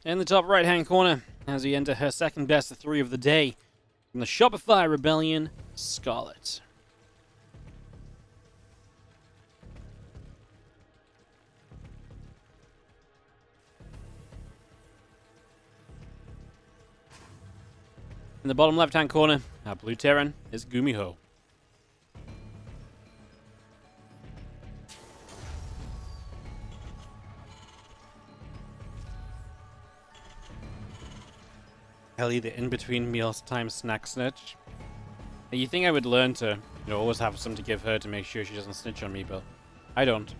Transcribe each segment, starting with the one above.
in the top right-hand corner as we enter her second best of 3 of the day from the Shopify Rebellion, Scarlett. In the bottom left-hand corner, our blue Terran is GuMiho. Ellie, the in-between meals time snack snitch. You think I would learn to, always have some to give her to make sure she doesn't snitch on me, but I don't.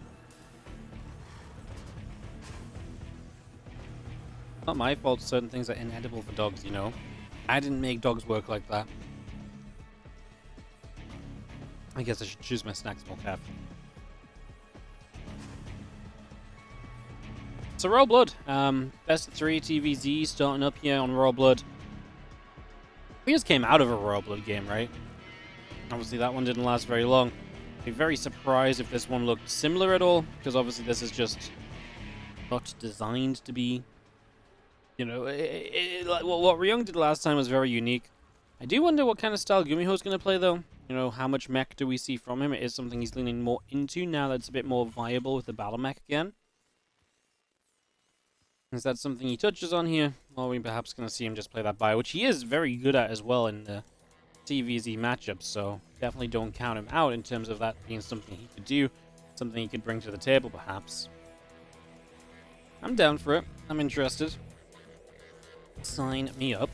Not my fault certain things are inedible for dogs, I didn't make dogs work like that. I guess I should choose my snacks more carefully. So Royal Blood, best of 3 TVZ starting up here on Royal Blood. We just came out of a Royal Blood game, right? Obviously that one didn't last very long. I'd be very surprised if this one looked similar at all, because obviously this is just not designed to be, like what Ryung did last time was very unique. I do wonder what kind of style GuMiho's going to play though. How much mech do we see from him? It is something he's leaning more into now that it's a bit more viable with the battle mech again. Is that something he touches on here? Or are we perhaps going to see him just play that bio, which he is very good at as well in the TVZ matchups, so definitely don't count him out in terms of that being something he could do, something he could bring to the table perhaps. I'm down for it. I'm interested. Sign me up.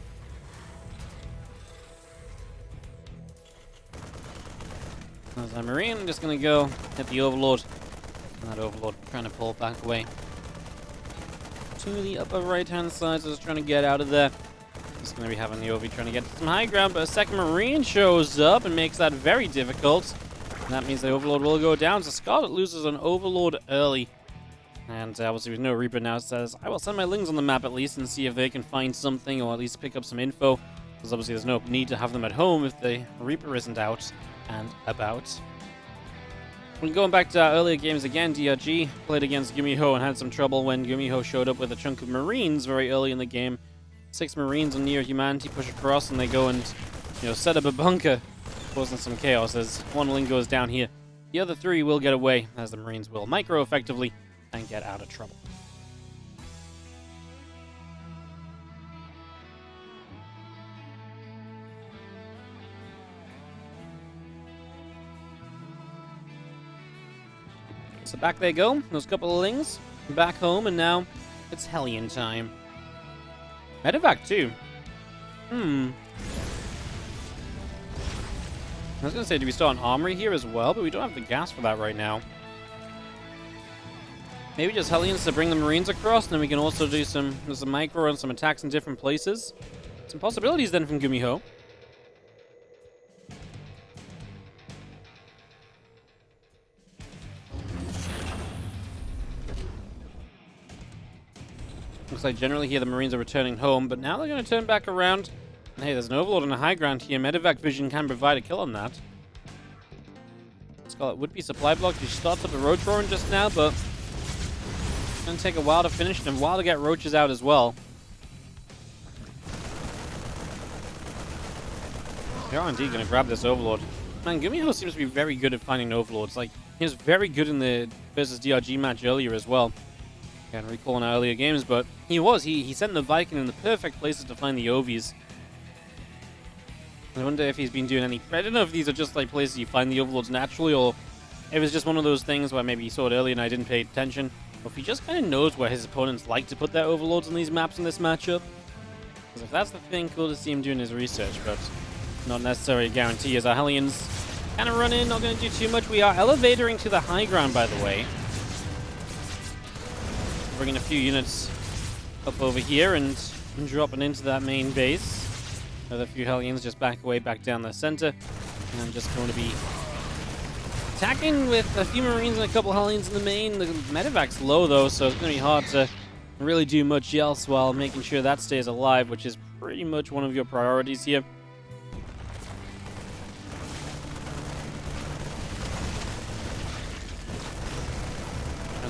As a Marine, I'm just going to go hit the Overlord. And that Overlord trying to pull back away to the upper right-hand side, so just trying to get out of there. Just going to be having the Ovi trying to get some high ground, but a second Marine shows up and makes that very difficult. And that means the Overlord will go down, so Scarlett loses an Overlord early. And obviously with no Reaper now, it says, I will send my Lings on the map at least and see if they can find something or at least pick up some info. Because obviously there's no need to have them at home if the Reaper isn't out and about. When going back to our earlier games again, DRG played against GuMiho and had some trouble when GuMiho showed up with a chunk of Marines very early in the game. 6 Marines on near humanity push across and they go and, set up a bunker, causing some chaos as one Ling goes down here. The other 3 will get away as the Marines will micro effectively and get out of trouble. So back they go, those couple of Lings, back home, and now it's Hellion time. Medevac too. I was going to say, do we start an armory here as well? But we don't have the gas for that right now. Maybe just Hellions to bring the Marines across, and then we can also do some micro and some attacks in different places. Some possibilities then from GuMiho. Looks like generally here the Marines are returning home, but now they're going to turn back around. And hey, there's an Overlord on a high ground here. Medevac vision can provide a kill on that. Scarlett would be supply blocked. She starts up the Roach Roaring just now, but it's going to take a while to finish and a while to get Roaches out as well. They are indeed going to grab this Overlord. Man, GuMiho seems to be very good at finding Overlords. Like, he was very good in the versus DRG match earlier as well. Can't recall in our earlier games, but he sent the Viking in the perfect places to find the Ovies. I wonder if he's been doing any... I don't know if these are just like places you find the Overlords naturally, or it was just one of those things where maybe he saw it earlier and I didn't pay attention. Or if he just kind of knows where his opponents like to put their Overlords on these maps in this matchup. Because if that's the thing, cool to see him doing his research, but not necessarily a guarantee as our Hellions kind of run in, not going to do too much. We are elevatoring to the high ground, by the way. Bringing a few units up over here and dropping into that main base. Another few Hellions just back away, back down the center. And I'm just going to be attacking with a few Marines and a couple Hellions in the main. The Medevac's low though, so it's going to be hard to really do much else while making sure that stays alive, which is pretty much one of your priorities here.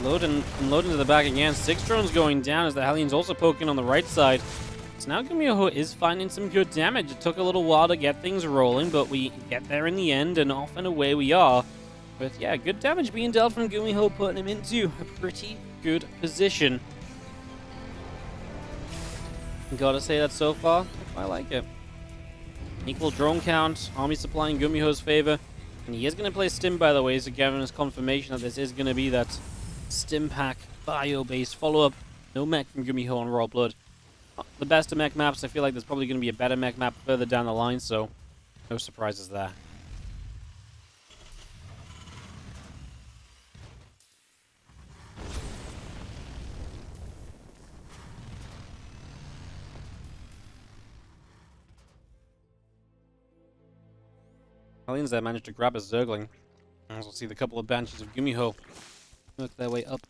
Loading to the back again. 6 drones going down as the Hellions also poking on the right side. So now GuMiho is finding some good damage. It took a little while to get things rolling, but we get there in the end, and off and away we are. But yeah, good damage being dealt from GuMiho, putting him into a pretty good position. Gotta say that so far, I like it. Equal drone count, army supply in GuMiho's favor. And he is going to play Stim, by the way, so giving us confirmation that this is going to be that Stim pack bio-based follow-up. No mech from GuMiho on Royal Blood. Not the best of mech maps. I feel like there's probably going to be a better mech map further down the line, so no surprises there. Hellions there managed to grab a Zergling. As we'll see the couple of Banshees of GuMiho work their way up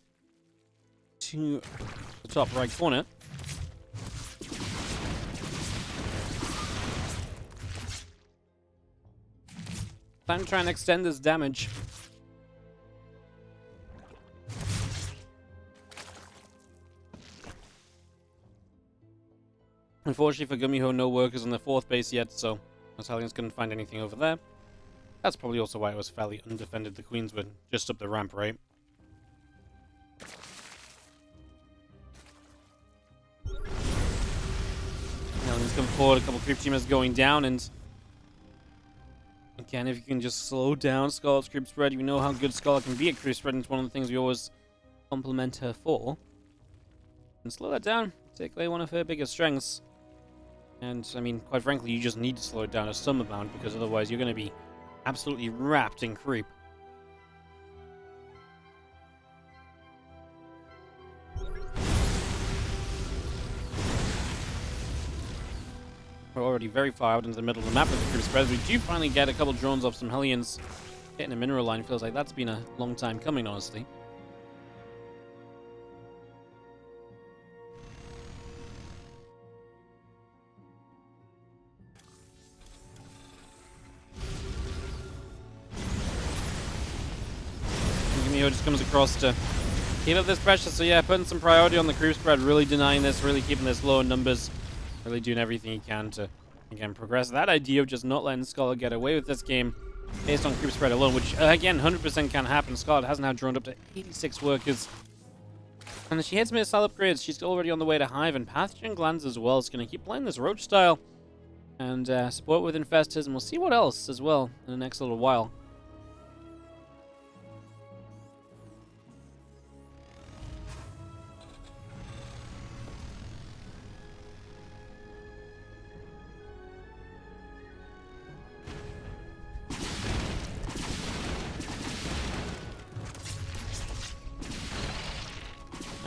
to the top right corner. Time to try and extend this damage. Unfortunately for GuMiho, no workers on the 4th base yet, so those Hellions couldn't find anything over there. That's probably also why it was fairly undefended. The Queens were just up the ramp, right? Hellions come forward, a couple creep teamers going down, and again, if you can just slow down Scarlett's creep spread, you know how good Scarlett can be at creep spread, and it's one of the things we always compliment her for. And slow that down, take away one of her biggest strengths. And, I mean, quite frankly, you just need to slow it down a some amount, because otherwise you're going to be absolutely wrapped in creep. We're already very far out into the middle of the map with the creep spreads. We do finally get a couple drones off some Hellions. Getting a mineral line feels like that's been a long time coming, honestly. GuMiho just comes across to keep up this pressure. So yeah, putting some priority on the creep spread, really denying this, really keeping this low in numbers, really doing everything he can to, again, progress that idea of just not letting Scarlett get away with this game based on creep spread alone, which, again, 100% can happen. Scarlett has now droned up to 86 workers. And she hits missile upgrades. She's already on the way to Hive, and Pathogen Glands as well. Is going to keep playing this Roach style and support with Infestors, and we'll see what else as well in the next little while.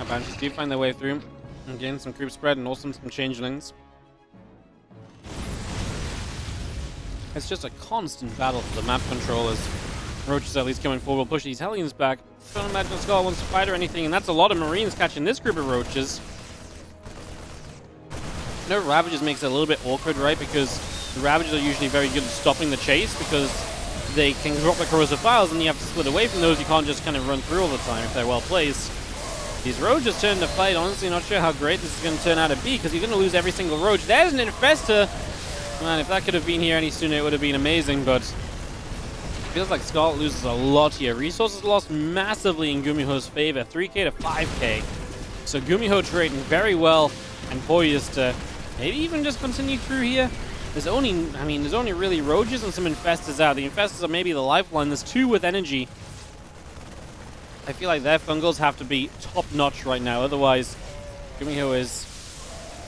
Banshees do find their way through and gain some creep spread and also some changelings. It's just a constant battle for the map control as Roach is at least coming forward. We'll push these Hellions back. Don't imagine Scarlett wants to fight or anything, and that's a lot of Marines catching this group of Roaches. No, Ravagers makes it a little bit awkward, right? Because the Ravagers are usually very good at stopping the chase because they can drop the corrosive files and you have to split away from those. You can't just kind of run through all the time if they're well placed. These Roaches turn to fight. Honestly, not sure how great this is going to turn out to be because you're going to lose every single Roach. There's an Infestor. Man, if that could have been here any sooner, it would have been amazing, but it feels like Scarlett loses a lot here. Resources lost massively in GuMiho's favor, 3k to 5k. So GuMiho trading very well and poised to maybe even just continue through here. There's only really Roaches and some Infestors out. The Infestors are maybe the lifeline. There's 2 with energy. I feel like their fungals have to be top-notch right now. Otherwise, GuMiho is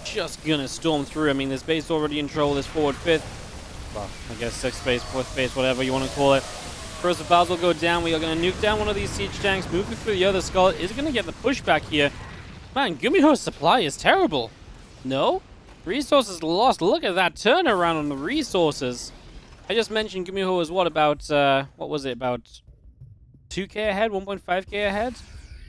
just gonna storm through. I mean, this base already in trouble. This forward 5th. Well, I guess 6th base, 4th base, whatever you want to call it. Corrosive Files will go down. We are going to nuke down one of these siege tanks. Moving through the other. Scarlett is going to get the pushback here. Man, GuMiho's supply is terrible. No? Resources lost. Look at that turnaround on the resources. I just mentioned GuMiho was what, about, what was it, about 2k ahead, 1.5k ahead?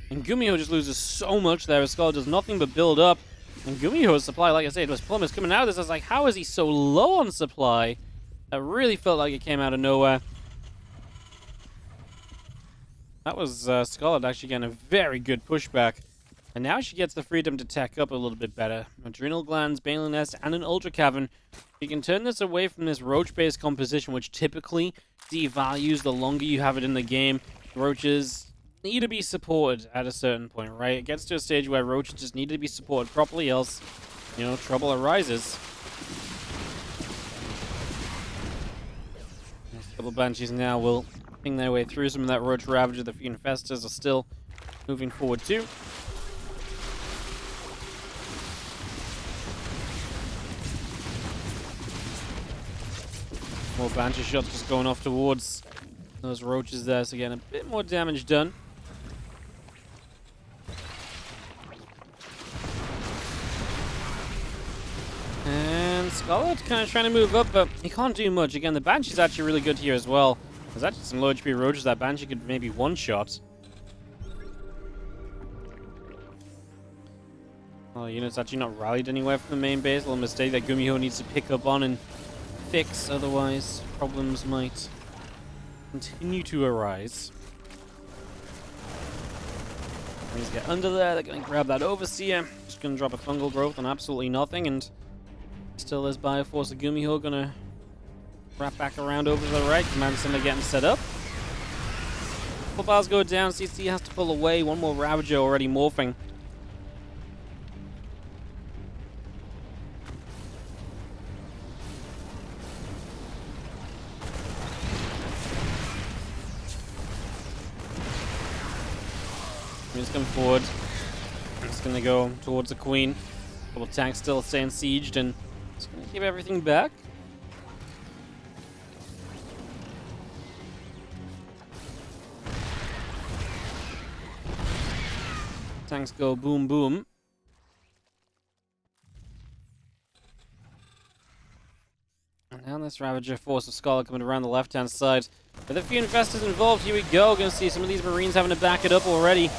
And GuMiho just loses so much there as Scarlett does nothing but build up. And GuMiho's supply, like I said, was plumbers coming out of this. I was like, how is he so low on supply? That really felt like it came out of nowhere. That was Scarlett actually getting a very good pushback. And now she gets the freedom to tech up a little bit better. Adrenal glands, Baneling Nest, and an Ultra Cavern. You can turn this away from this roach-based composition, which typically devalues the longer you have it in the game. Roaches need to be supported at a certain point, right? It gets to a stage where roaches just need to be supported properly, else, you know, trouble arises. A couple Banshees now will ping their way through some of that Roach Ravager. The few Infestors are still moving forward too. More Banshee shots just going off towards those roaches there, so getting a bit more damage done. And Scarlett kind of trying to move up, but he can't do much. Again, the Banshee's actually really good here as well. There's actually some low HP roaches that Banshee could maybe one-shot. Well, unit's actually not rallied anywhere from the main base. A little mistake that GuMiho needs to pick up on and fix, otherwise problems might continue to arise. Let's get under there. They're going to grab that Overseer. Just going to drop a fungal growth on absolutely nothing, and still there's Bioforce of GuMiho going to wrap back around over to the right. Command Center getting set up. Footballs go down. CC has to pull away. One more Ravager already morphing. He's coming forward. It's going to go towards the Queen. Couple tanks still staying sieged, and it's going to keep everything back. Tanks go boom boom. And now this Ravager force of Scarlett coming around the left-hand side. With a few Infestors involved, here we go. Gonna see some of these Marines having to back it up already.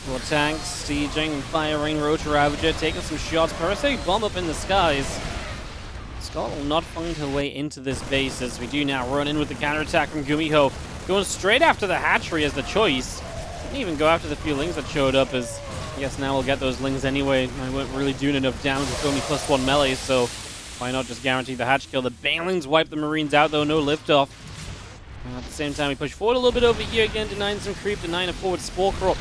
More tanks, sieging, firing, Roach Ravager, taking some shots. Parasite bomb up in the skies. Scarlett will not find her way into this base as we do now run in with the counterattack from GuMiho. Going straight after the hatchery as the choice. Didn't even go after the few lings that showed up, as I guess now we'll get those lings anyway. I weren't really doing enough damage with only +1 melee, so why not just guarantee the hatch kill? The Banelings wipe the Marines out though, no liftoff. At the same time, we push forward a little bit over here again, denying some creep, denying a forward Spore Crawler.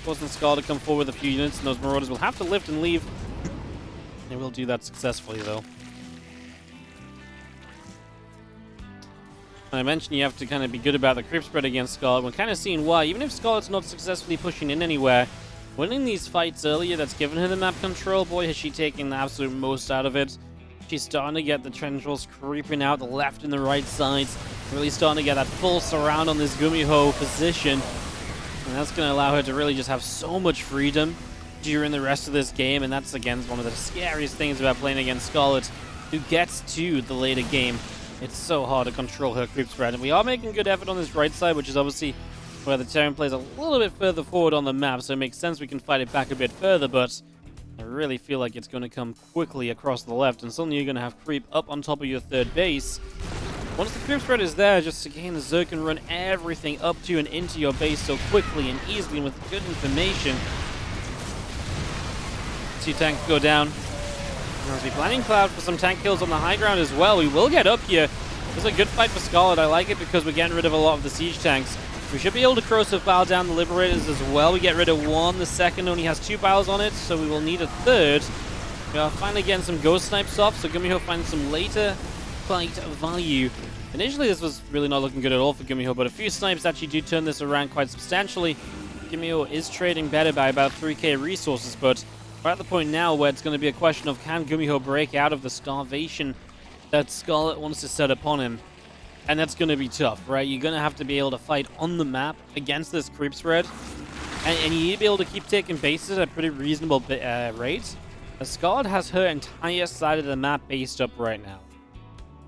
Forcing Scarlett to come forward with a few units, and those Marauders will have to lift and leave. They will do that successfully, though. I mentioned you have to kind of be good about the creep spread against Scarlett. We're kind of seeing why. Even if Scarlett's not successfully pushing in anywhere, winning these fights earlier that's given her the map control, boy, has she taken the absolute most out of it. She's starting to get the tendrils creeping out the left and the right sides. Really starting to get that full surround on this GuMiho position. And that's going to allow her to really just have so much freedom during the rest of this game. And that's, again, one of the scariest things about playing against Scarlett, who gets to the later game. It's so hard to control her creep spread. And we are making good effort on this right side, which is obviously where the Terran plays a little bit further forward on the map. So it makes sense we can fight it back a bit further, but I really feel like it's going to come quickly across the left, and suddenly you're going to have creep up on top of your third base. Once the creep spread is there, just again, the Zerg can run everything up to and into your base so quickly and easily and with good information. 2 tanks go down. There's be planning Cloud for some tank kills on the high ground as well. We will get up here. This is a good fight for Scarlett. I like it because we're getting rid of a lot of the siege tanks. We should be able to corrosive bile down the Liberators as well. We get rid of 1. The second only has 2 biles on it, so we will need a 3rd. We are finally getting some ghost snipes off, so GuMiho finds some later fight value. Initially, this was really not looking good at all for GuMiho, but a few snipes actually do turn this around quite substantially. GuMiho is trading better by about 3k resources, but we're at the point now where it's going to be a question of can GuMiho break out of the starvation that Scarlett wants to set upon him. And that's going to be tough, right? You're going to have to be able to fight on the map against this creep spread. And you need to be able to keep taking bases at a pretty reasonable rate. Scarlett has her entire side of the map based up right now.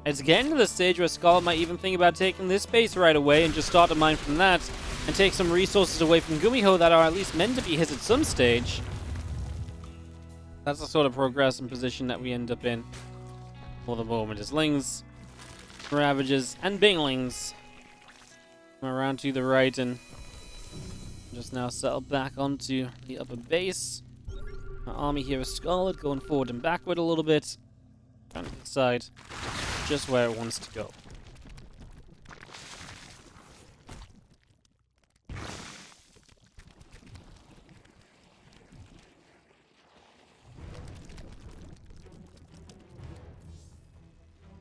It's getting to the stage where Scarlett might even think about taking this base right away and just start to mine from that and take some resources away from GuMiho that are at least meant to be his at some stage. That's the sort of progress and position that we end up in for the moment. As Lings, Ravages, and Binglings come around to the right, and Just now settle back onto the upper base. Our army here is Scarlett, going forward and backward a little bit. Trying to decide just where it wants to go.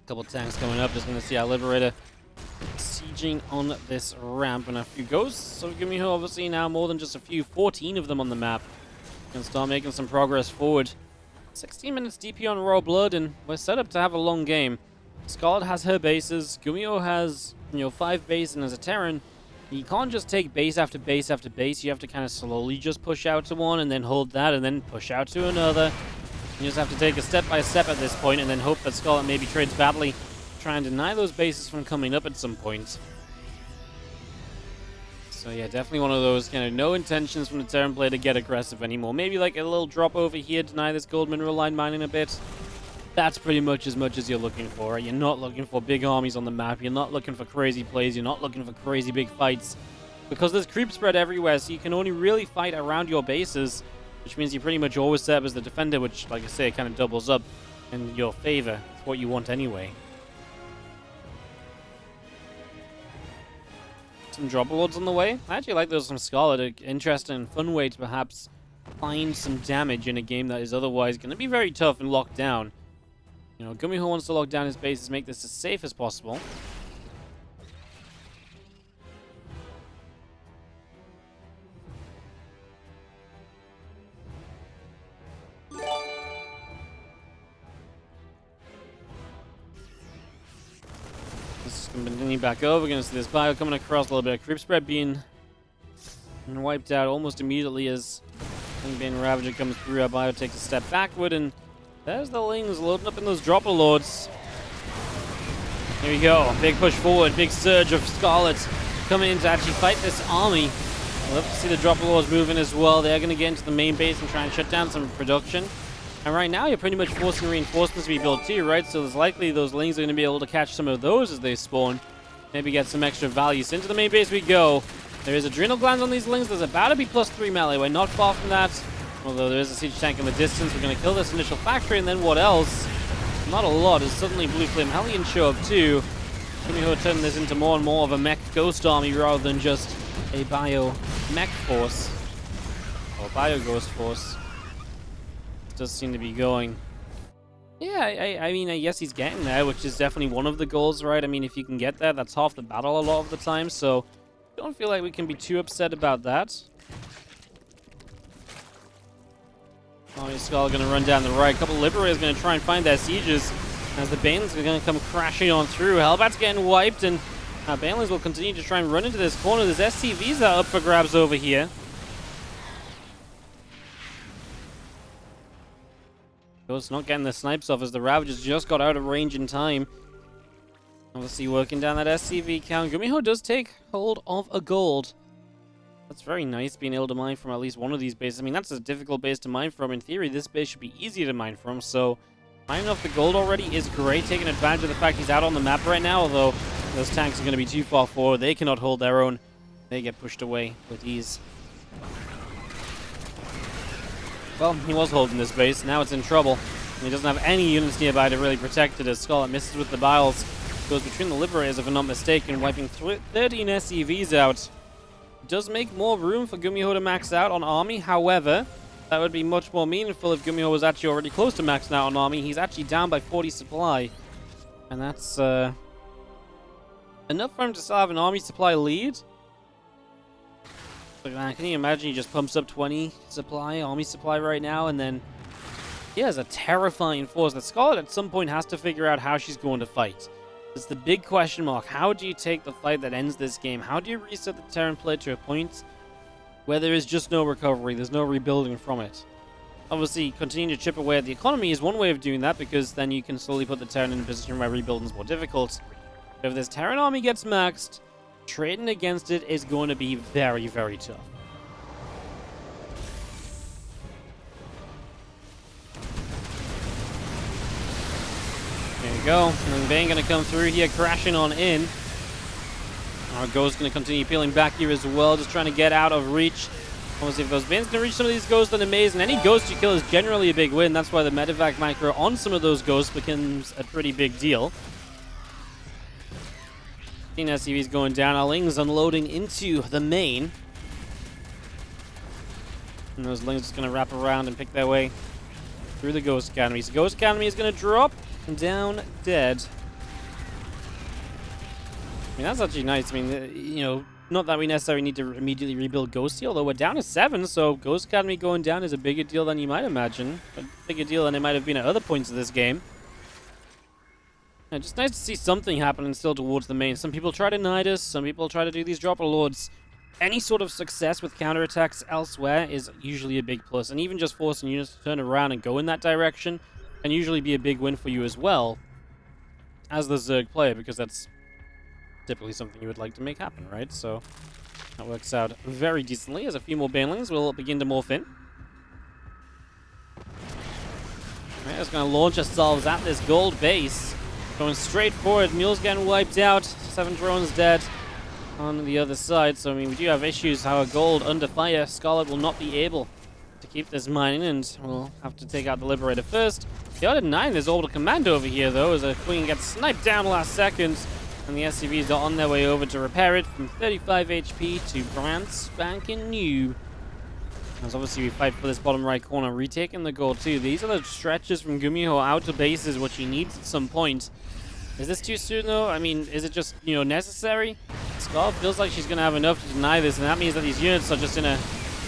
Couple tanks coming up. Just going to see our Liberator sieging on this ramp, and a few ghosts. So GuMiho obviously now more than just a few, 14 of them on the map. Can start making some progress forward. 16 minutes DP on Raw Blood, and we're set up to have a long game. Scarlett has her bases. GuMiho has, 5 bases and as a Terran. You can't just take base after base after base. You have to kind of slowly just push out to one and then hold that and then push out to another. You just have to take a step by step at this point and then hope that Scarlett maybe trades badly. Try and deny those bases from coming up at some point. So yeah, definitely one of those kind of no intentions from the Terran player to get aggressive anymore. Maybe like a little drop over here, deny this gold mineral line mining a bit. That's pretty much as you're looking for, right? You're not looking for big armies on the map. You're not looking for crazy plays. You're not looking for crazy big fights. Because there's creep spread everywhere, so you can only really fight around your bases, which means you pretty much always set up as the defender, which, like I say, kind of doubles up in your favor. It's what you want anyway. Some drop lords on the way. I actually like those from Scarlett. An interesting and fun way to perhaps find some damage in a game that is otherwise going to be very tough and locked down. GuMiho wants to lock down his bases, make this as safe as possible. This is going to continue back over. We're going to see this bio coming across, a little bit of creep spread being wiped out almost immediately as Bane Ravager comes through. Our bio takes a step backward, and there's the Lings loading up in those dropper lords. Here we go. Big push forward, big surge of Scarlett coming in to actually fight this army. I'd love to see the dropper lords moving as well. They're going to get into the main base and try and shut down some production. And right now, you're pretty much forcing reinforcements to be built too, right? So there's likely those Lings are going to be able to catch some of those as they spawn. Maybe get some extra value. So into the main base we go. There is adrenal glands on these Lings. There's about to be +3 melee. We're not far from that. Although there is a siege tank in the distance. We're going to kill this initial factory, and then what else? Not a lot, as suddenly Blue Flame Hellions show up too. GuMiho turning this into more and more of a mech ghost army rather than just a bio mech force. Or bio ghost force. It does seem to be going. Yeah, I mean, I guess he's getting there, which is definitely one of the goals, right? I mean, if you can get there, that's half the battle a lot of the time, so I don't feel like we can be too upset about that. Army Skull going to run down the right. A couple of Liberators going to try and find their sieges as the Banelings are going to come crashing on through. Hellbat's getting wiped, and Banelings will continue to try and run into this corner. There's SCVs that are up for grabs over here. Ghost not getting the snipes off as the Ravagers just got out of range in time. Obviously working down that SCV count. GuMiho does take hold of a gold. That's very nice, being able to mine from at least one of these bases. I mean, that's a difficult base to mine from. In theory, this base should be easy to mine from, so mining off the gold already is great, taking advantage of the fact he's out on the map right now, although those tanks are going to be too far forward. They cannot hold their own. They get pushed away with ease. Well, he was holding this base. Now it's in trouble. And he doesn't have any units nearby to really protect it as Scarlett misses with the biles. Goes between the Liberators, if I'm not mistaken, wiping 13 SCVs out. Does make more room for GuMiho to max out on army. However, that would be much more meaningful if GuMiho was actually already close to maxing out on army. He's actually down by 40 supply. And that's enough for him to still have an army supply lead. But can you imagine he just pumps up 20 supply, army supply right now, and then he has a terrifying force that Scarlett at some point has to figure out how she's going to fight. It's the big question mark. How do you take the fight that ends this game? How do you reset the Terran play to a point where there is just no recovery, there's no rebuilding from it? Obviously, continuing to chip away at the economy is one way of doing that, because then you can slowly put the Terran in a position where rebuilding is more difficult. But if this Terran army gets maxed, trading against it is going to be very, very tough. There you go. And Bane going to come through here, crashing on in. Our Ghost going to continue peeling back here as well, just trying to get out of reach. Obviously, if those bins can reach some of these Ghosts, then amazing. Any Ghost you kill is generally a big win. That's why the medevac micro on some of those Ghosts becomes a pretty big deal. 15 SCVs going down. Our Lings unloading into the main. And those Lings just going to wrap around and pick their way through the Ghost Academy. So Ghost Academy is going to drop down dead. I mean, that's actually nice. I mean, you know, not that we necessarily need to immediately rebuild Ghosty, although we're down to 7, so Ghost Academy going down is a bigger deal than you might imagine. A bigger deal than it might have been at other points of this game. Yeah, just nice to see something happening still towards the main. Some people try to knight us, some people try to do these dropper lords. Any sort of success with counterattacks elsewhere is usually a big plus, and even just forcing units to turn around and go in that direction can usually be a big win for you as well, as the Zerg player, because that's typically something you would like to make happen, right? So that works out very decently, as a few more banelings will begin to morph in. Alright, just going to launch ourselves at this gold base. Going straight forward. Mule's getting wiped out. 7 drones dead on the other side. So, I mean, we do have issues. How gold under fire. Scarlett will not be able to keep this mining, and we'll have to take out the Liberator first. The other 9, there's Orbital Command over here, though, as a Queen gets sniped down last second. And the SCVs are on their way over to repair it from 35 HP to brand spanking new. As obviously we fight for this bottom right corner, retaking the gold too. These are the stretches from GuMiho out to bases, which he needs at some point. Is this too soon though? I mean, is it just, you know, necessary? Scarlett feels like she's going to have enough to deny this, and that means that these units are just in a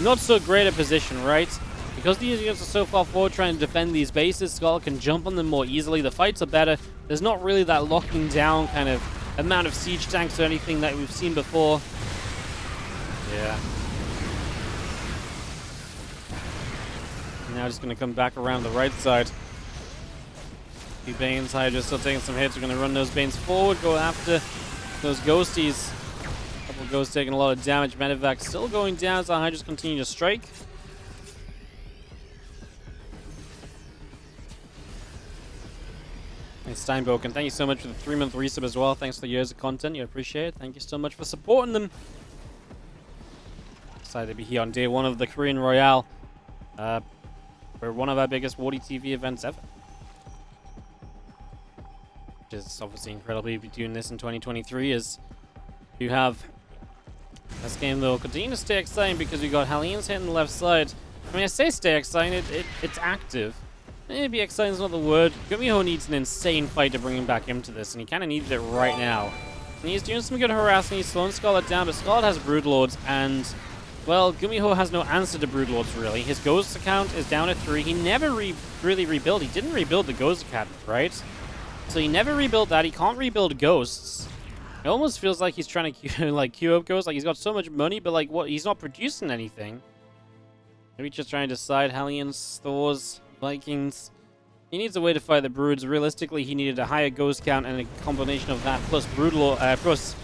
not so great a position, right? Because these units are so far forward trying to defend these bases, Scarlett can jump on them more easily. The fights are better. There's not really that locking down kind of amount of siege tanks or anything that we've seen before. Yeah. Now just going to come back around the right side. The Banes, Hydra still taking some hits. We're going to run those Banes forward, go after those Ghosties. A couple of Ghosts taking a lot of damage. Medevac still going down as our Hydras continue to strike. Hey, Steinboken, thank you so much for the 3-month resub as well. Thanks for the years of content. You appreciate it. Thank you so much for supporting them. Excited to be here on day 1 of the Korean Royale. For one of our biggest WardiTV events ever. Which is obviously incredible to be doing this in 2023, as you have this game though continue to stay exciting because we got Hellions hitting the left side. I mean, I say stay exciting, it's active. Maybe exciting is not the word. GuMiho needs an insane fight to bring him back into this, and he kind of needs it right now. And he's doing some good harassing. He's slowing Scarlett down, but Scarlett has Broodlords, and well, GuMiho has no answer to Broodlords, really. His Ghost account is down at 3. He never really rebuilt. He didn't rebuild the Ghost Academy, right? So he never rebuilt that. He can't rebuild Ghosts. It almost feels like he's trying to like queue up Ghosts. Like, he's got so much money, but like, what? He's not producing anything. Maybe just trying to decide Hellions, Thors, Vikings. He needs a way to fight the Broods. Realistically, he needed a higher Ghost count, and a combination of that plus Broodlord,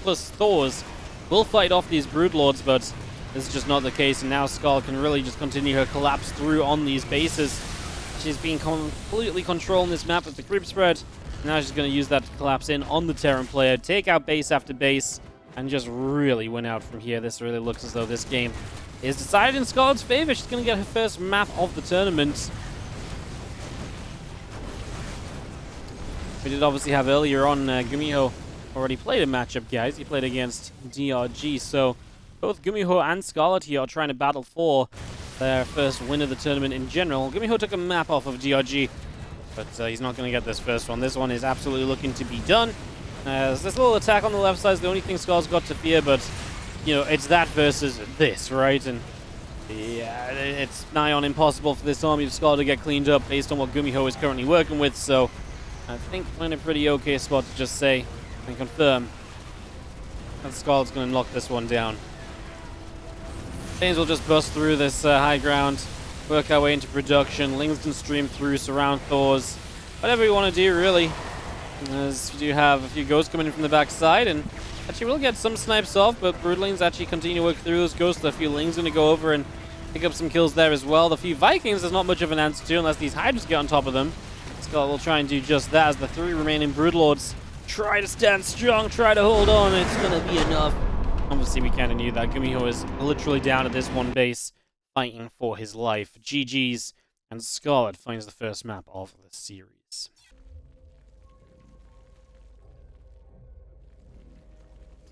plus Thors will fight off these Broodlords, but this is just not the case, and now Scarlett can really just continue her collapse through on these bases. She's been completely controlling this map with the creep spread. Now she's going to use that to collapse in on the Terran player, take out base after base, and just really win out from here. This really looks as though this game is decided in Scarlett's favor. She's going to get her first map of the tournament. We did obviously have earlier on GuMiho already played a matchup, guys. He played against DRG, so both GuMiho and Scarlett here are trying to battle for their first win of the tournament in general. GuMiho took a map off of DRG, but he's not going to get this first one. This one is absolutely looking to be done. This little attack on the left side is the only thing Scarlett's got to fear, but, you know, it's that versus this, right? And yeah, it's nigh on impossible for this army of Scarlett to get cleaned up based on what GuMiho is currently working with, so I think we're in a pretty okay spot to just say and confirm that Scarlett's going to knock this one down. Things will just bust through this high ground, work our way into production. Lings can stream through, surround Thors, whatever we want to do, really. As we do have a few Ghosts coming in from the backside, and actually we'll get some snipes off, but Broodlings actually continue to work through those Ghosts. A few Lings going to go over and pick up some kills there as well. The few Vikings, there's not much of an answer to unless these Hydras get on top of them. Scarlett will try and do just that as the 3 remaining Broodlords try to stand strong, try to hold on. It's going to be enough Obviously, we kind of knew that GuMiho is literally down at this one base, fighting for his life. GG's, and Scarlett finds the first map of the series.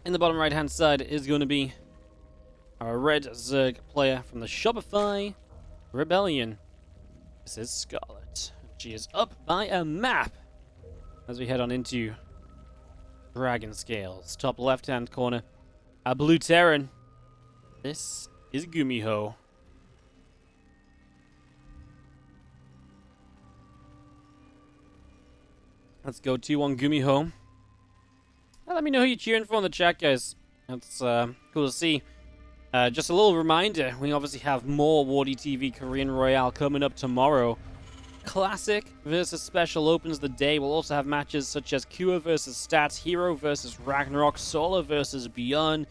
In the bottom right-hand side is going to be our red Zerg player from the Shopify Rebellion. This is Scarlett. She is up by a map as we head on into Dragon Scales. Top left-hand corner, a blue Terran. This is GuMiho. Let's go 2-1 GuMiho. Let me know who you're cheering for in the chat, guys. That's cool to see. Just a little reminder, we obviously have more WardiTV Korean Royale coming up tomorrow. Classic versus Special opens the day. We'll also have matches such as Kua versus Stats, Hero versus Ragnarok, Solar versus Beyond,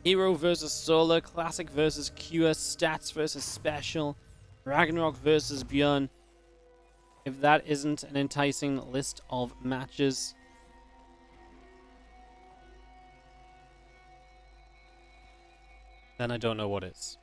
Hero versus Solar, Classic versus Kua, Stats versus Special, Ragnarok versus Beyond. If that isn't an enticing list of matches, then I don't know what is.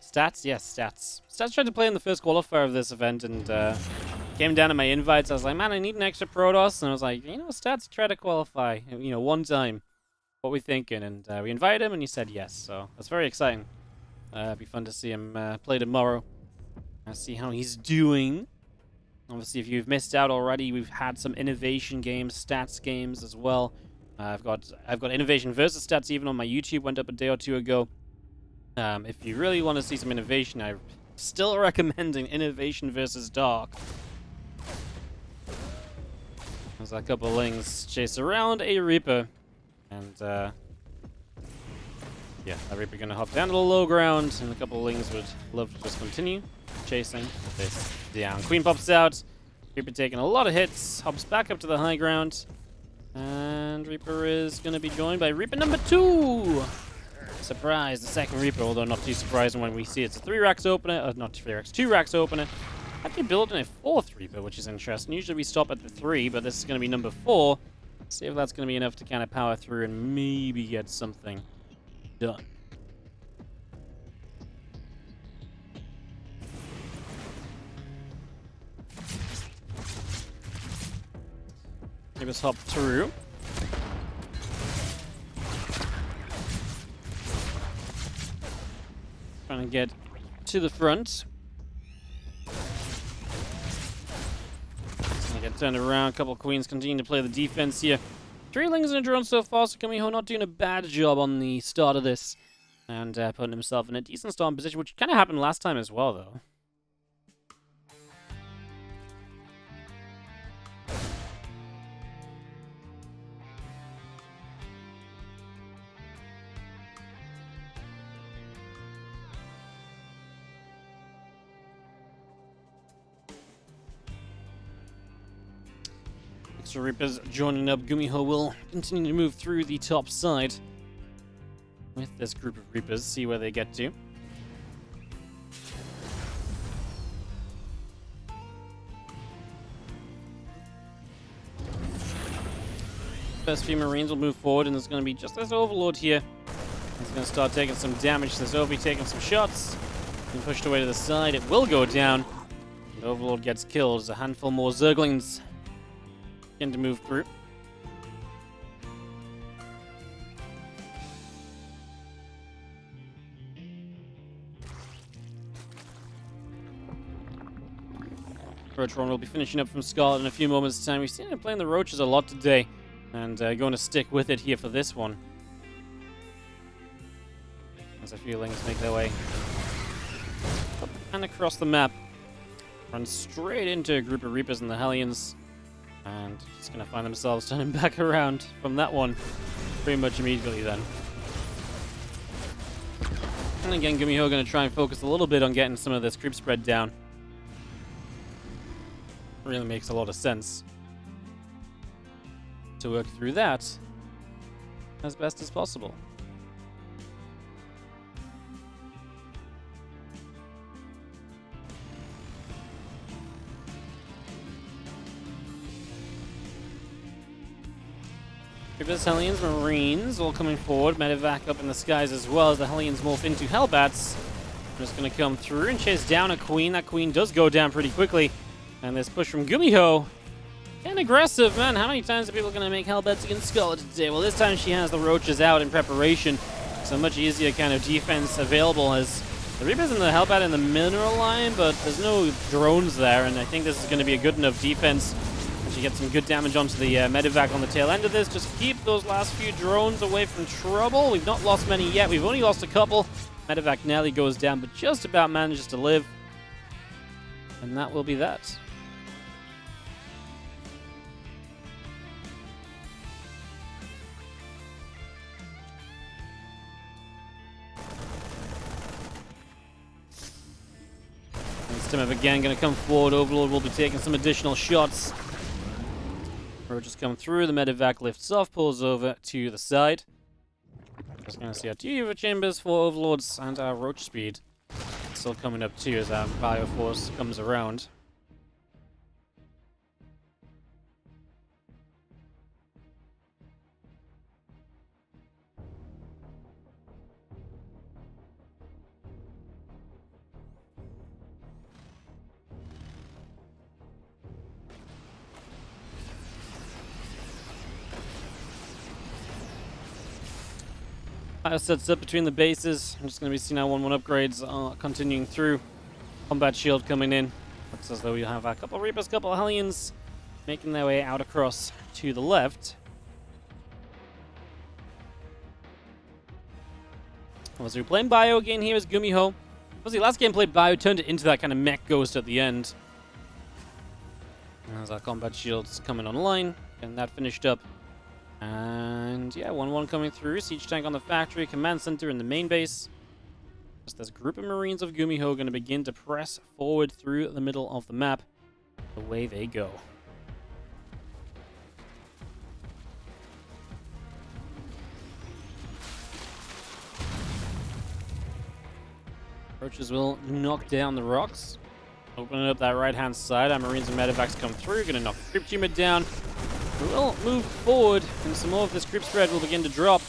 Stats? Yes, Stats. Stats tried to play in the first qualifier of this event and came down to my invites. I was like, man, I need an extra Protoss. And I was like, you know, Stats tried to qualify, you know, one time. What we thinking? And we invited him and he said yes. So that's very exciting. It'd be fun to see him play tomorrow. See how he's doing. Obviously, if you've missed out already, we've had some innovation games, stats games as well. I've got innovation versus stats even on my YouTube. Went up a day or two ago. If you really want to see some innovation, I'm still recommending Innovation versus Dark. There's a couple of lings chase around a Reaper, and yeah, that Reaper gonna hop down to the low ground, and a couple of lings would love to just continue chasing this down. Queen pops out, Reaper taking a lot of hits, hops back up to the high ground, and Reaper is gonna be joined by Reaper number 2. Surprise, the second Reaper, although not too surprising when we see it's a 3 racks opener, not 3 racks, 2 racks opener. Actually building a 4th Reaper, which is interesting. Usually we stop at the 3, but this is going to be number 4. See if that's going to be enough to kind of power through and maybe get something done. Maybe let's hop through. Trying to get to the front. Gonna get turned around. A couple of queens continue to play the defense here. 3 lings and a drone so far, so GuMiho not doing a bad job on the start of this. And putting himself in a decent starting position, which kind of happened last time as well, though. So Reapers joining up. GuMiho will continue to move through the top side with this group of Reapers, see where they get to. First few Marines will move forward, and there's going to be just this Overlord here. He's going to start taking some damage. There's Ovi taking some shots. And pushed away to the side. It will go down. And Overlord gets killed. There's a handful more Zerglings to move through. Roach will be finishing up from Scarlett in a few moments' time. We've seen him playing the Roaches a lot today, and going to stick with it here for this one. As a few lings make their way up and across the map. Run straight into a group of Reapers and the Hellions. And just going to find themselves turning back around from that one pretty much immediately then. And again, GuMiho going to try and focus a little bit on getting some of this creep spread down. Really makes a lot of sense to work through that as best as possible. Reapers, Hellions, Marines all coming forward. Medevac up in the skies as well as the Hellions morph into Hellbats. Just going to come through and chase down a Queen. That Queen does go down pretty quickly. And this push from GuMiho. And aggressive, man. How many times are people going to make Hellbats against Scarlett today? Well, this time she has the Roaches out in preparation. So much easier kind of defense available as the Reapers and the Hellbat in the mineral line, but there's no drones there. And I think this is going to be a good enough defense. She gets some good damage onto the Medevac on the tail end of this. Just keep those last few drones away from trouble. We've not lost many yet. We've only lost a couple. Medevac nearly goes down, but just about manages to live. And that will be that. And Stimov again going to come forward. Overlord will be taking some additional shots. Roaches come through, the Medevac lifts off, pulls over to the side. Just going to see our 2 UV chambers for Overlords and our Roach speed. Still coming up too as our Bioforce comes around. Sets up between the bases. I'm just going to be seeing our 1-1 upgrades continuing through. Combat shield coming in. Looks as though we have a couple of Reapers, couple of Hellions making their way out across to the left. So we're playing Bio again here as GuMiho. Obviously, last game played Bio, turned it into that kind of mech ghost at the end. As our combat shields coming online, and that finished up. And yeah, 1-1 coming through. Siege tank on the factory, command center in the main base. Just this group of Marines of GuMiho going to begin to press forward through the middle of the map. Away they go. Roaches will knock down the rocks. Opening up that right-hand side. Our Marines and Medevacs come through. Going to knock the creep tumor down. We'll move forward, and some more of this creep spread will begin to drop.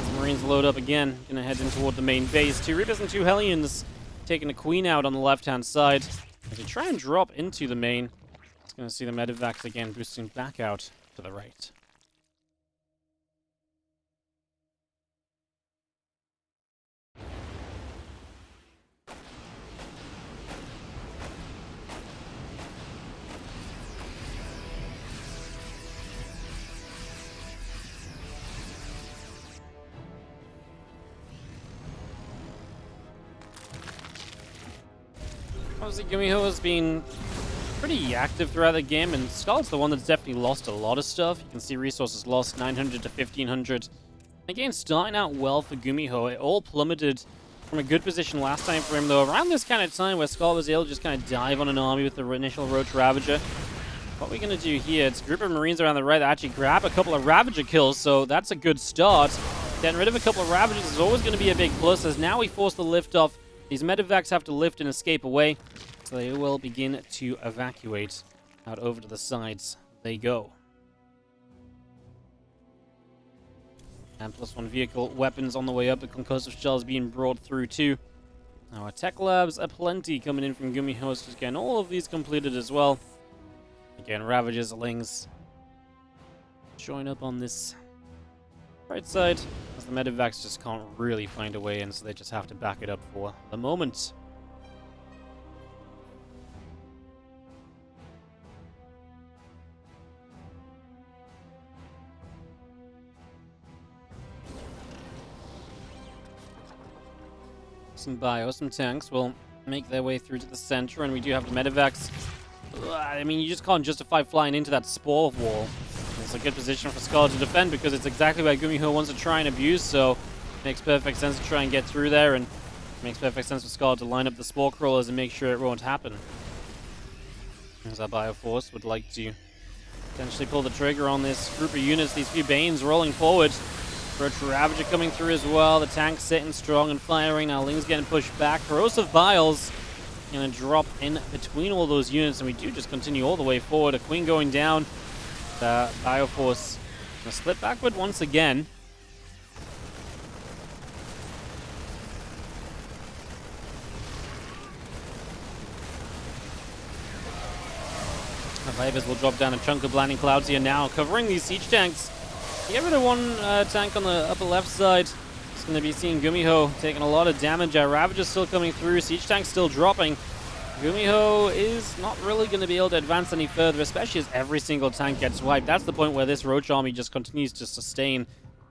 As Marines load up again, gonna head in toward the main base. 2 Reapers and 2 Hellions taking a Queen out on the left-hand side. As they try and drop into the main, it's gonna see the Medevacs again boosting back out to the right. Obviously, GuMiho has been pretty active throughout the game, and Scarlett's the one that's definitely lost a lot of stuff. You can see resources lost 900 to 1500. Again, starting out well for GuMiho. It all plummeted from a good position last time for him, though. Around this kind of time where Scarlett was able to just kind of dive on an army with the initial Roach Ravager. What we're going to do here, it's a group of Marines around the right that actually grab a couple of Ravager kills, so that's a good start. Getting rid of a couple of Ravagers is always going to be a big plus, as now we force the lift off. These Medevacs have to lift and escape away, so they will begin to evacuate out over to the sides. They go. And +1 vehicle weapons on the way up. The concussive shells being brought through too. Our tech labs are plenty coming in from GuMiho. Just getting all of these completed as well. Again, Ravagers, Lings showing up on this right side, as the Medevacs just can't really find a way in, so they just have to back it up for the moment. Some bio, some tanks will make their way through to the center, and we do have the Medevacs I mean, you just can't justify flying into that spore wall. It's a good position for Scarlett to defend because it's exactly where GuMiho wants to try and abuse, so it makes perfect sense to try and get through there, and it makes perfect sense for Scarlett to line up the spore crawlers and make sure it won't happen. As our Bioforce would like to potentially pull the trigger on this group of units, these few Banes rolling forward. Virtual Ravager coming through as well. The tank's sitting strong and firing. Now Ling's getting pushed back. Corrosive Biles gonna drop in between all those units, and we do just continue all the way forward. A Queen going down. The Bioforce gonna split backward once again. The Vipers will drop down a chunk of blinding clouds here now, covering these siege tanks. Get rid of one tank on the upper left side. It's going to be seeing GuMiho taking a lot of damage. Our Ravager's still coming through. Siege tank's still dropping. GuMiho is not really going to be able to advance any further, especially as every single tank gets wiped. That's the point where this Roach army just continues to sustain,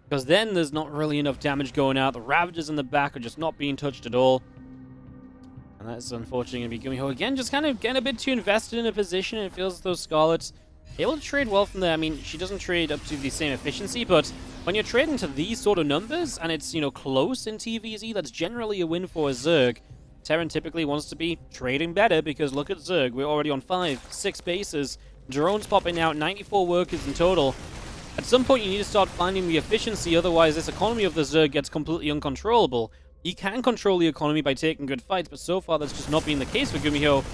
because then there's not really enough damage going out. The Ravagers in the back are just not being touched at all. And that's unfortunately going to be GuMiho again, just kind of getting a bit too invested in a position. It feels as though Scarlett's able to trade well from there. I mean, she doesn't trade up to the same efficiency, but when you're trading to these sort of numbers, and it's, you know, close in TVZ, that's generally a win for a Zerg. Terran typically wants to be trading better, because look at Zerg. We're already on 5, 6 bases. Drones popping out, 94 workers in total. At some point, you need to start finding the efficiency, otherwise this economy of the Zerg gets completely uncontrollable. You can control the economy by taking good fights, but so far that's just not been the case for GuMiho.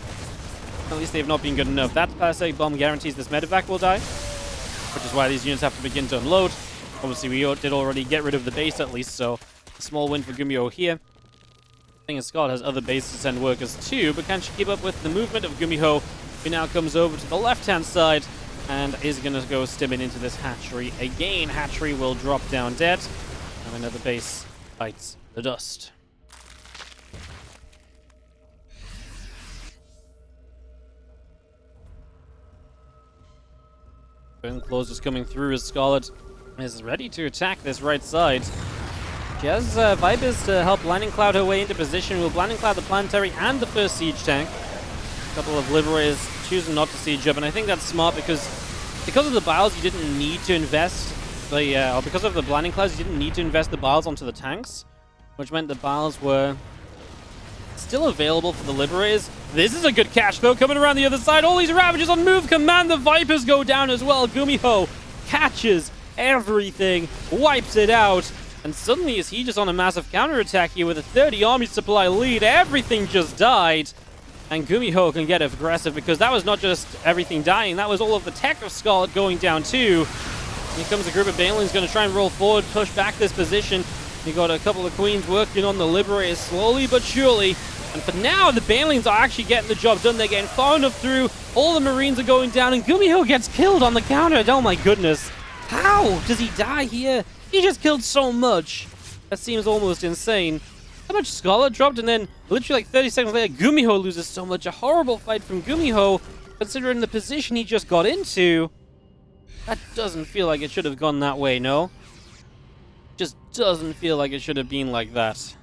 At least they've not been good enough. That Parasite Bomb guarantees this medevac will die, which is why these units have to begin to unload. Obviously, we did already get rid of the base at least, so a small win for GuMiho here. I think Scarlett has other bases to send workers too, but can she keep up with the movement of GuMiho, who now comes over to the left-hand side and is going to go stimming into this hatchery again. Hatchery will drop down dead, and another base bites the dust. Close is coming through as Scarlett is ready to attack this right side. She has Vipers to help Blinding Cloud her way into position. Will Blinding Cloud the Planetary and the first siege tank. A couple of Liberators choosing not to siege up, and I think that's smart because of the Biles, you didn't need to invest or because of the Blinding Clouds, you didn't need to invest the Biles onto the tanks, which meant the Biles were still available for the Liberators. This is a good catch, though, coming around the other side. All these Ravagers on move command. The Vipers go down as well. GuMiho catches everything, wipes it out, and suddenly is he just on a massive counterattack here with a 30 army supply lead. Everything just died, and GuMiho can get aggressive because that was not just everything dying, that was all of the tech of Scarlett going down too. Here comes a group of Banelings going to try and roll forward, push back this position. You got a couple of Queens working on the Liberators slowly but surely. And for now, the Banelings are actually getting the job done. They're getting far enough through. All the Marines are going down, and GuMiho gets killed on the counter. Oh my goodness. How does he die here? He just killed so much. That seems almost insane. How much Scarlett dropped, and then literally like 30 seconds later, GuMiho loses so much. A horrible fight from GuMiho, considering the position he just got into. That doesn't feel like it should have gone that way, no? Just doesn't feel like it should have been like that.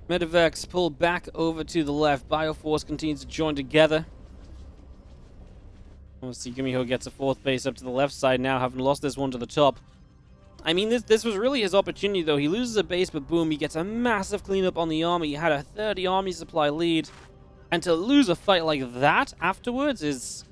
Medevacs pull back over to the left. Bioforce continues to join together. We'll see GuMiho gets a 4th base up to the left side now, having lost this one to the top. I mean, this was really his opportunity, though. He loses a base, but boom, he gets a massive cleanup on the army. He had a 30 army supply lead. And to lose a fight like that afterwards is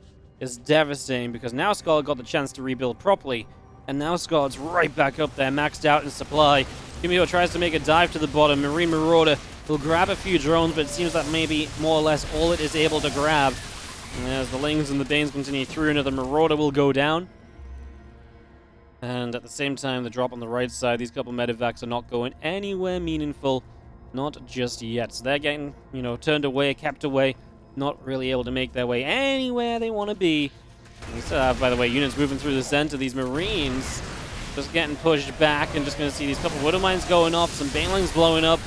devastating, because now Scarlett got the chance to rebuild properly. And now Scarlett's right back up there, maxed out in supply. GuMiho tries to make a dive to the bottom. Marine Marauder will grab a few drones, but it seems that maybe more or less all it is able to grab. And as the Lings and the Danes continue through, another Marauder will go down. And at the same time, the drop on the right side, these couple medevacs are not going anywhere meaningful. Not just yet. So they're getting, you know, turned away, kept away. Not really able to make their way anywhere they want to be. And we still have, by the way, units moving through the center. These Marines just getting pushed back, and just going to see these couple Widow Mines going off, some Banelings blowing up.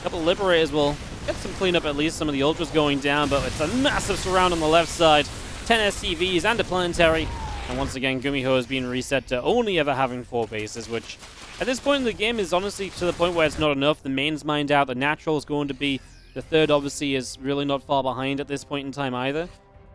A couple Liberators will get some cleanup at least. Some of the Ultras going down, but it's a massive surround on the left side. 10 SCVs and a Planetary. And once again, GuMiho has been reset to only ever having 4 bases, which at this point in the game is honestly to the point where it's not enough. The main's mined out, the natural is going to be, the third obviously is really not far behind at this point in time either.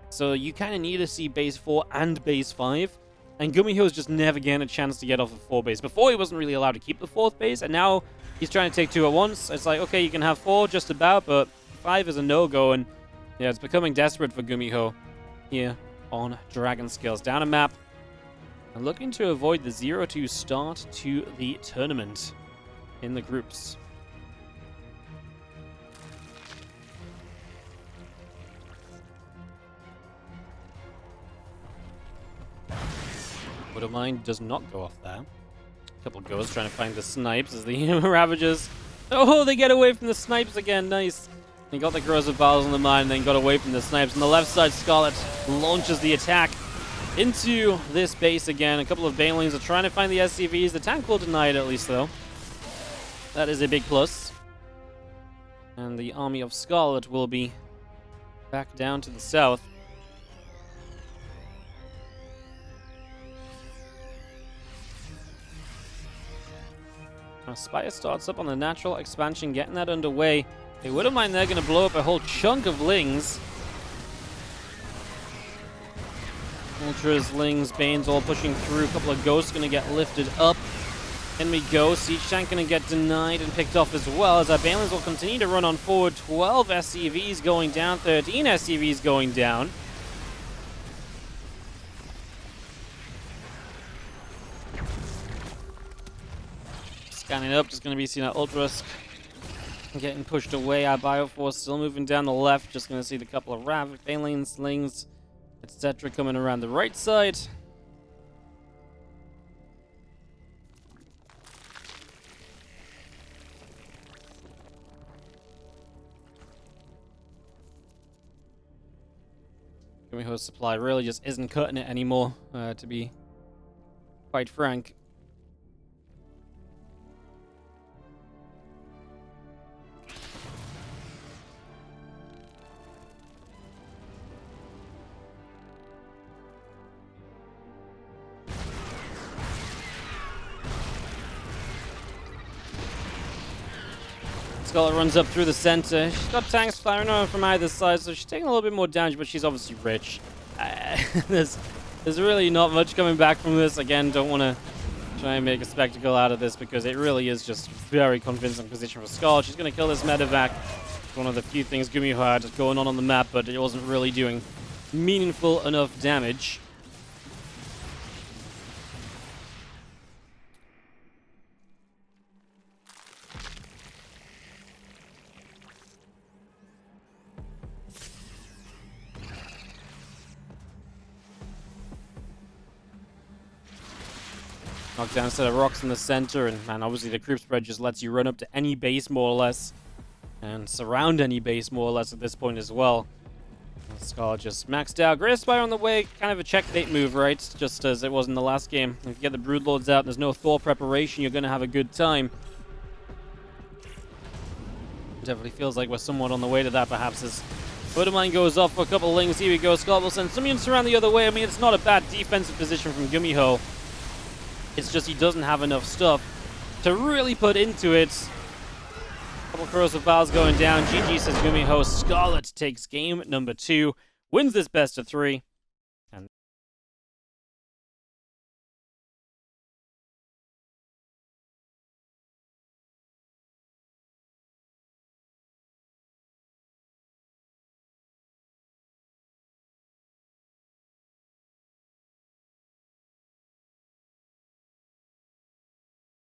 So you kind of need to see base 4 and base 5. And GuMiho's just never getting a chance to get off of 4 base. Before he wasn't really allowed to keep the 4th base, and now he's trying to take 2 at once. It's like, okay, you can have 4 just about, but 5 is a no-go, and yeah, it's becoming desperate for GuMiho here on Dragon Scales. Down a map, and looking to avoid the 0-2 start to the tournament in the groups. Would have Mind does not go off there. A couple goes trying to find the snipes as the Ravagers. Oh, they get away from the snipes again. Nice. He got the corrosive battles on the mine and then got away from the snipes. On the left side, Scarlett launches the attack into this base again. A couple of Banelings are trying to find the SCVs. The tank will deny it at least, though. That is a big plus. And the army of Scarlett will be back down to the south. Spire starts up on the natural expansion, getting that underway. They wouldn't mind they're going to blow up a whole chunk of Lings. Ultras, Lings, Banes all pushing through. A couple of Ghosts going to get lifted up. In we go. Siege Tank going to get denied and picked off as well, as our Banelings will continue to run on forward. 12 SCVs going down, 13 SCVs going down. Scanning up, just going to be seeing our Ultras getting pushed away. Our Bioforce still moving down the left. Just going to see the couple of Banelings, Slings, etc. coming around the right side. GuMiho's supply really just isn't cutting it anymore, to be quite frank. Scarlett runs up through the center. She's got tanks firing on her from either side, so she's taking a little bit more damage, but she's obviously rich. There's really not much coming back from this. Again, don't want to try and make a spectacle out of this because it really is just very convincing position for Scarlett. She's going to kill this medevac. It's one of the few things GuMiho had going on the map, but it wasn't really doing meaningful enough damage. Knock down a set of rocks in the center, and man, obviously the creep spread just lets you run up to any base more or less, and surround any base more or less at this point as well. Scarlett just maxed out. Great Spire on the way, kind of a checkmate move, right? Just as it was in the last game. If you get the Broodlords out and there's no Thor preparation, you're going to have a good time. Definitely feels like we're somewhat on the way to that, perhaps, as Mine goes off for a couple of Lings. Here we go. Scarlett will send some units around the other way. I mean, it's not a bad defensive position from GuMiho. It's just he doesn't have enough stuff to really put into it. A couple of corrosive battles going down. GG says GuMiho. Scarlett takes game number 2. Wins this best of 3.